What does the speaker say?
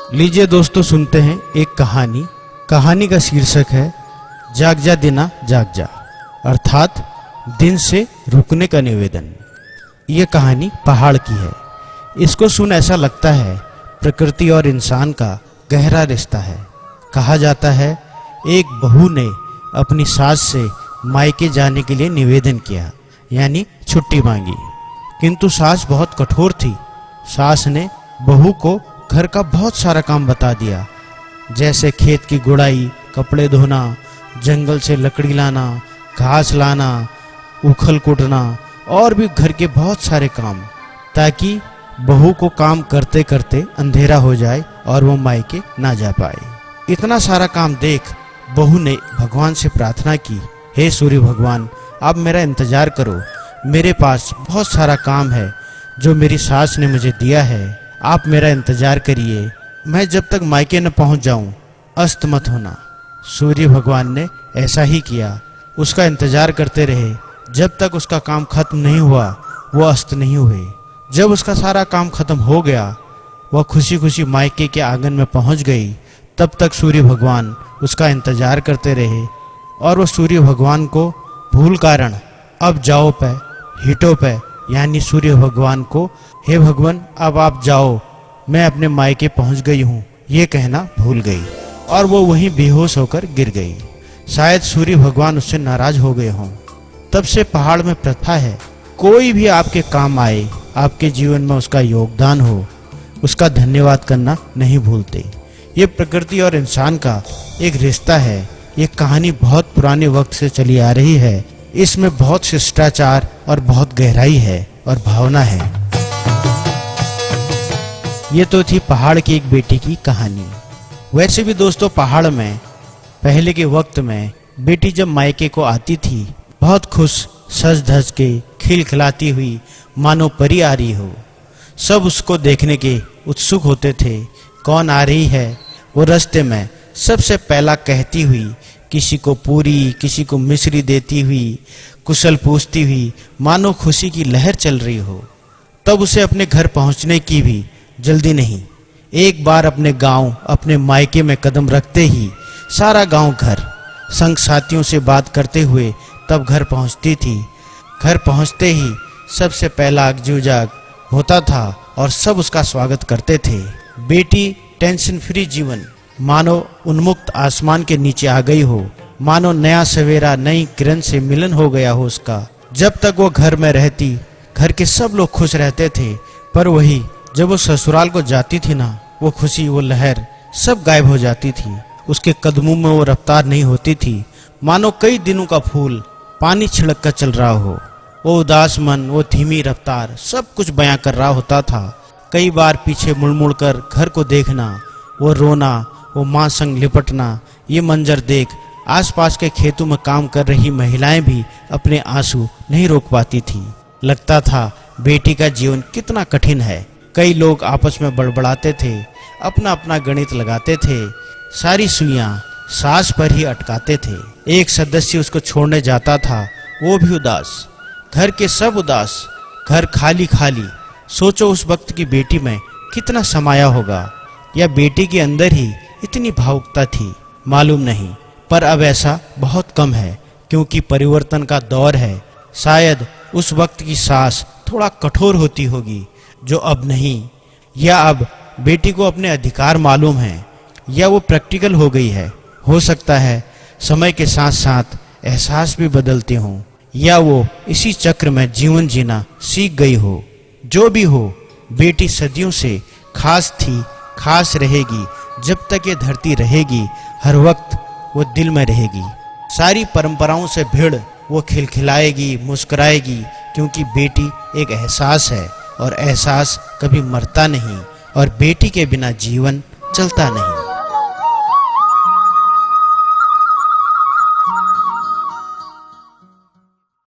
लीजिए दोस्तों, सुनते हैं एक कहानी। कहानी का शीर्षक है जाग जा दिना जाग जा, अर्थात दिन से रुकने का निवेदन। ये कहानी पहाड़ की है। इसको सुन ऐसा लगता है प्रकृति और इंसान का गहरा रिश्ता है। कहा जाता है एक बहू ने अपनी सास से मायके जाने के लिए निवेदन किया, यानी छुट्टी मांगी, किंतु सास बहुत कठोर थी। सास ने बहू को घर का बहुत सारा काम बता दिया, जैसे खेत की गुड़ाई, कपड़े धोना, जंगल से लकड़ी लाना, घास लाना, उखल कुटना और भी घर के बहुत सारे काम, ताकि बहू को काम करते करते अंधेरा हो जाए और वो मायके ना जा पाए। इतना सारा काम देख बहू ने भगवान से प्रार्थना की, हे सूर्य भगवान, आप मेरा इंतजार करो। मेरे पास बहुत सारा काम है जो मेरी सास ने मुझे दिया है। आप मेरा इंतजार करिए, मैं जब तक मायके न पहुंच जाऊं अस्त मत होना। सूर्य भगवान ने ऐसा ही किया। उसका इंतजार करते रहे। जब तक उसका काम खत्म नहीं हुआ वो अस्त नहीं हुए। जब उसका सारा काम खत्म हो गया, वह खुशी खुशी मायके के आंगन में पहुंच गई। तब तक सूर्य भगवान उसका इंतजार करते रहे और वह सूर्य भगवान को भूल कारण अब जाओ पे हिटो पे, यानी सूर्य भगवान को हे भगवान अब आप जाओ, मैं अपने मायके पहुंच गई हूँ, ये कहना भूल गई और वो वहीं बेहोश होकर गिर गई। शायद सूर्य भगवान उससे नाराज हो गए हों। तब से पहाड़ में प्रथा है, कोई भी आपके काम आए, आपके जीवन में उसका योगदान हो, उसका धन्यवाद करना नहीं भूलते। ये प्रकृति और इंसान का एक रिश्ता है। ये कहानी बहुत पुराने वक्त से चली आ रही है। इसमें बहुत शिष्टाचार और बहुत गहराई है और भावना है। ये तो थी पहाड़ की एक बेटी की कहानी। वैसे भी दोस्तों, पहाड़ में पहले के वक्त में बेटी जब मायके को आती थी, बहुत खुश सज धज के खिलखिलाती हुई मानो परी आ रही हो। सब उसको देखने के उत्सुक होते थे। कौन आ रही है? वो रास्ते में सबसे पहला कहती हुई, किसी को पूरी, किसी को मिश्री देती हुई, कुशल पूछती हुई, मानो खुशी की लहर चल रही हो। तब उसे अपने घर पहुंचने की भी जल्दी नहीं। एक बार अपने गांव, अपने मायके में कदम रखते ही सारा गांव घर संग साथियों से बात करते हुए तब घर पहुंचती थी। घर पहुंचते ही सबसे पहला अगजुजाग होता था और सब उसका स्वागत करते थे। बेटी टेंशन फ्री जीवन, मानो उन्मुक्त आसमान के नीचे आ गई हो, मानो नया सवेरा नई किरण से मिलन हो गया हो उसका। जब तक वो घर में रहती, घर के सब लोग खुश रहते थे, पर वही जब वो ससुराल को जाती थी ना, वो खुशी, वो लहर सब गायब हो जाती थी। उसके कदमों में वो रफ्तार नहीं होती थी, मानो कई दिनों का फूल पानी छिड़क कर चल रहा हो। वो उदास मन, वो धीमी रफ्तार सब कुछ बयां कर रहा होता था। कई बार पीछे मुड़ मुड़ कर घर को देखना, वो रोना, वो माँ संग लिपटना, ये मंजर देख आसपास के खेतों में काम कर रही महिलाएं भी अपने आंसू नहीं रोक पाती थी। लगता था बेटी का जीवन कितना कठिन है। कई लोग आपस में बड़बड़ाते थे, अपना अपना गणित लगाते थे, सारी सुइयां सास पर ही अटकाते थे। एक सदस्य उसको छोड़ने जाता था, वो भी उदास, घर के सब उदास, घर खाली खाली। सोचो उस वक्त की बेटी में कितना समाया होगा, या बेटी के अंदर ही इतनी भावुकता थी, मालूम नहीं। पर अब ऐसा बहुत कम है, क्योंकि परिवर्तन का दौर है। शायद उस वक्त की सास थोड़ा कठोर होती होगी, जो अब नहीं, या अब बेटी को अपने अधिकार मालूम है, या वो प्रैक्टिकल हो गई है। हो सकता है समय के साथ साथ एहसास भी बदलते हों, या वो इसी चक्र में जीवन जीना सीख गई हो। जो भी हो, बेटी सदियों से खास थी, खास रहेगी। जब तक ये धरती रहेगी, हर वक्त वो दिल में रहेगी। सारी परंपराओं से भिड़ वो खिलखिलाएगी, मुस्कुराएगी, क्योंकि बेटी एक एहसास है और एहसास कभी मरता नहीं, और बेटी के बिना जीवन चलता नहीं।